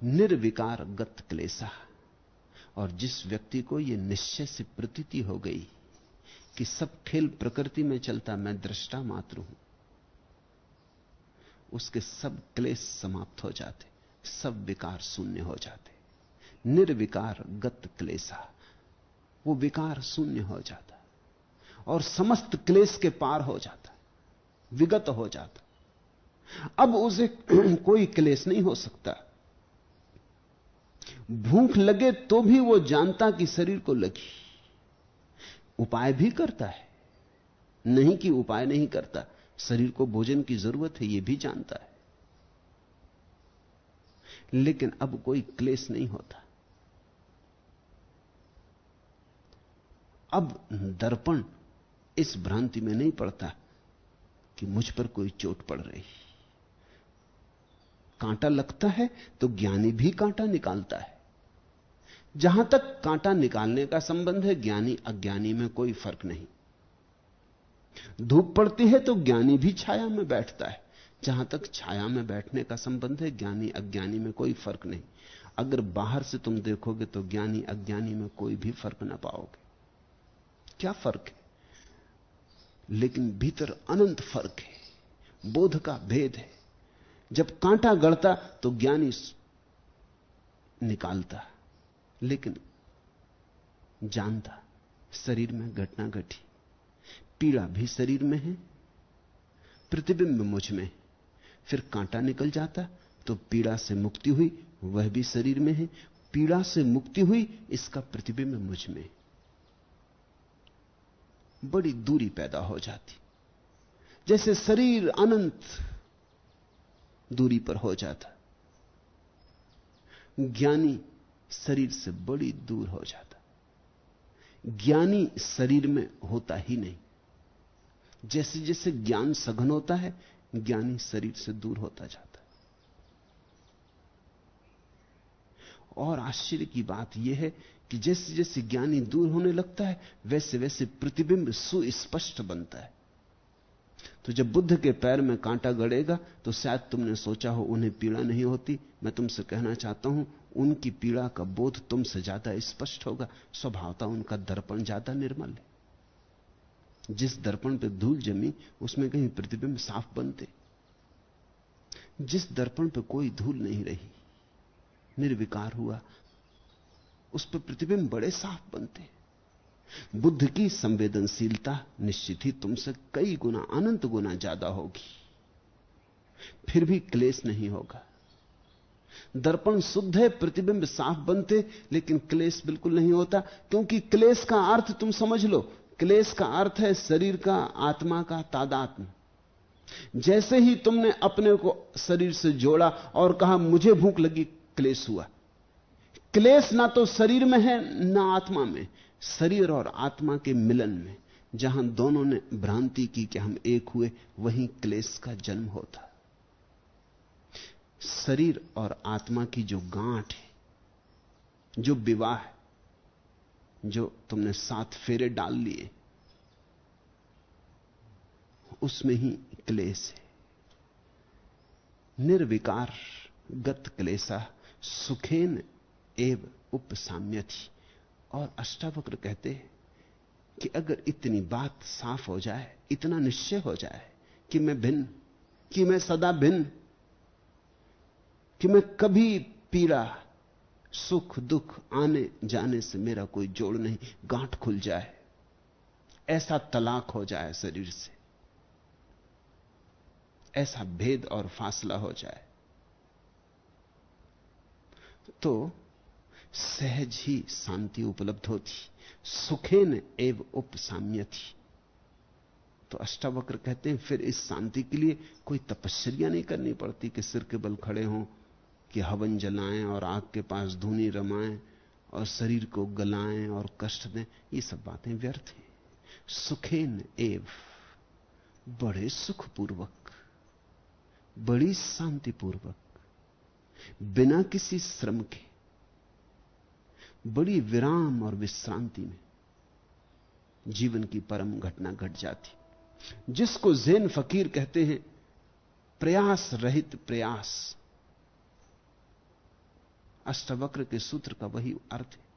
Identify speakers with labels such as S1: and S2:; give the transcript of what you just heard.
S1: निर्विकार गत क्लेशा। और जिस व्यक्ति को यह निश्चय से प्रतीति हो गई कि सब खेल प्रकृति में चलता, मैं दृष्टा मात्र हूं, उसके सब क्लेश समाप्त हो जाते, सब विकार शून्य हो जाते। निर्विकार गत क्लेशा, वो विकार शून्य हो जाता और समस्त क्लेश के पार हो जाता, विगत हो जाता। अब उसे कोई क्लेश नहीं हो सकता। भूख लगे तो भी वो जानता कि शरीर को लगी, उपाय भी करता है, नहीं कि उपाय नहीं करता, शरीर को भोजन की जरूरत है, यह भी जानता है, लेकिन अब कोई क्लेश नहीं होता। अब दर्पण इस भ्रांति में नहीं पड़ता कि मुझ पर कोई चोट पड़ रही। कांटा लगता है तो ज्ञानी भी कांटा निकालता है। जहां तक कांटा निकालने का संबंध है, ज्ञानी अज्ञानी में कोई फर्क नहीं। धूप पड़ती है तो ज्ञानी भी छाया में बैठता है। जहां तक छाया में बैठने का संबंध है, ज्ञानी अज्ञानी में कोई फर्क नहीं। अगर बाहर से तुम देखोगे तो ज्ञानी अज्ञानी में कोई भी फर्क ना पाओगे। क्या फर्क है? लेकिन भीतर अनंत फर्क है, बोध का भेद है। जब कांटा गड़ता तो ज्ञानी निकालता, लेकिन जानता शरीर में घटना घटी, पीड़ा भी शरीर में है, प्रतिबिंब मुझ में। फिर कांटा निकल जाता तो पीड़ा से मुक्ति हुई, वह भी शरीर में है, पीड़ा से मुक्ति हुई, इसका प्रतिबिंब मुझ में। बड़ी दूरी पैदा हो जाती, जैसे शरीर अनंत दूरी पर हो जाता, ज्ञानी शरीर से बड़ी दूर हो जाता। ज्ञानी शरीर में होता ही नहीं। जैसे जैसे ज्ञान सघन होता है, ज्ञानी शरीर से दूर होता जाता है। और आश्चर्य की बात यह है कि जैसे जैसे ज्ञानी दूर होने लगता है, वैसे वैसे प्रतिबिंब सुस्पष्ट बनता है। तो जब बुद्ध के पैर में कांटा गड़ेगा तो शायद तुमने सोचा हो उन्हें पीड़ा नहीं होती। मैं तुमसे कहना चाहता हूं, उनकी पीड़ा का बोध तुमसे ज्यादा स्पष्ट होगा। स्वभावतः उनका दर्पण ज्यादा निर्मल है। जिस दर्पण पे धूल जमी, उसमें कहीं प्रतिबिंब साफ बनते। जिस दर्पण पे कोई धूल नहीं रही, निर्विकार हुआ, उस पर प्रतिबिंब बड़े साफ बनते। बुद्ध की संवेदनशीलता निश्चित ही तुमसे कई गुना, अनंत गुना ज्यादा होगी, फिर भी क्लेश नहीं होगा। दर्पण शुद्ध है, प्रतिबिंब साफ बनते, लेकिन क्लेश बिल्कुल नहीं होता। क्योंकि क्लेश का अर्थ तुम समझ लो, क्लेश का अर्थ है शरीर का, आत्मा का तादात्म्य। जैसे ही तुमने अपने को शरीर से जोड़ा और कहा मुझे भूख लगी, क्लेश हुआ। क्लेश ना तो शरीर में है ना आत्मा में, शरीर और आत्मा के मिलन में। जहां दोनों ने भ्रांति की कि हम एक हुए, वहीं क्लेश का जन्म होता। शरीर और आत्मा की जो गांठ है, जो विवाह है, जो तुमने 7 फेरे डाल लिए, उसमें ही क्लेश है। निर्विकार गत क्लेशा सुखेन एव उपसाम्यति। और अष्टावक्र कहते हैं कि अगर इतनी बात साफ हो जाए, इतना निश्चय हो जाए कि मैं भिन्न, कि मैं सदा भिन्न, कि मैं कभी पीड़ा सुख दुख आने जाने से मेरा कोई जोड़ नहीं, गांठ खुल जाए, ऐसा तलाक हो जाए शरीर से, ऐसा भेद और फासला हो जाए, तो सहज ही शांति उपलब्ध होती। सुखेन एव उपसाम्यति। तो अष्टावक्र कहते हैं फिर इस शांति के लिए कोई तपस्या नहीं करनी पड़ती कि सिर के बल खड़े हों, कि हवन जलाएं और आग के पास धूनी रमाएं और शरीर को गलाएं और कष्ट दें। ये सब बातें व्यर्थ हैं। सुखेन एव, बड़े सुखपूर्वक, बड़ी शांतिपूर्वक, बिना किसी श्रम के, बड़ी विराम और विश्रांति में जीवन की परम घटना घट जाती, जिसको ज़ेन फकीर कहते हैं प्रयास रहित प्रयास। अष्टवक्र के सूत्र का वही अर्थ है।